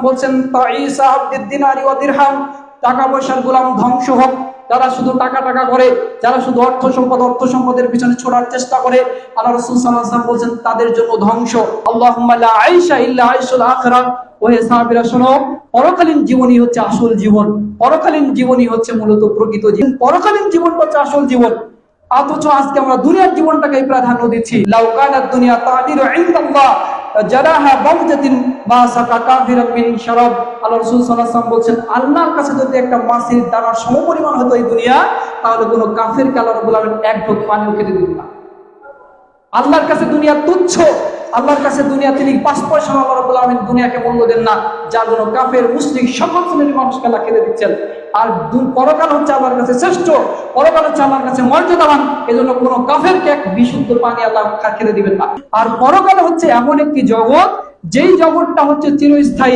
বলছেন তাঈসা আব্দিদ দিনারি ওয়া দিরহাম, টাকা পয়সার গোলাম ধ্বংস হোক, যারা শুধু টাকা টাকা করে, যারা শুধু অর্থ সম্পদের পিছনে ছোড়ার চেষ্টা করে, আল্লাহ রাসূল সাল্লাল্লাহু আলাইহি ওয়াসাল্লাম বলছেন তাদের জন্য ধ্বংস। আল্লাহুম্মা লা আইশা ইল্লা আইশুল আখিরাহ। ওহে সাহাবীরা শোনো, পরকালীন জীবনই হচ্ছে আসল জীবন, পরকালীন জীবনই হচ্ছে মূলত প্রকৃত জীবন, পরকালীন জীবন হচ্ছে আসল জীবন। অথচ আজকে আমরা দুনিয়ার জীবনটাকে প্রাধান্য দিচ্ছি। লাউ কানাত দুনিয়া তাদিরু ইনদাল্লাহ জারাহা বাউজাতিন মা সাকা কাফিরাম মিন শারাব। আল্লাহ রাসূল সাল্লাল্লাহু আলাইহি ওয়াসাল্লাম বলেন, আল্লাহর কাছে যদি একটা মাছের দানার সমপরিমাণ হতো এই দুনিয়া, তাহলে কোনো কাফেরকে আল্লাহ রাব্বুল আলামিন এক ঢোক পানিও খেতে দিতেন না। আল্লাহর কাছে দুনিয়া তুচ্ছ, আল্লাহর কাছে দুনিয়া তিনি 5 পয়সা আল্লাহ রাব্বুল আলামিন দুনিয়াকে মূল্য দেন না, যার জন্য কাফের মুশরিক সকল শ্রেণীর মানুষকে আল্লাহ খেতে দিচ্ছেন। আর পরকাল হচ্ছে আল্লাহর কাছে শ্রেষ্ঠ, পরকাল হচ্ছে আল্লাহর কাছে মর্যাদাবান, এজন্য কোনো কাফেরকে এক বিশুদ্ধ পানি আল্লাহ খেতে দিবেন না। আর পরকাল হচ্ছে এমন একটি জগৎ, যেই জগৎটা হচ্ছে চিরস্থায়ী।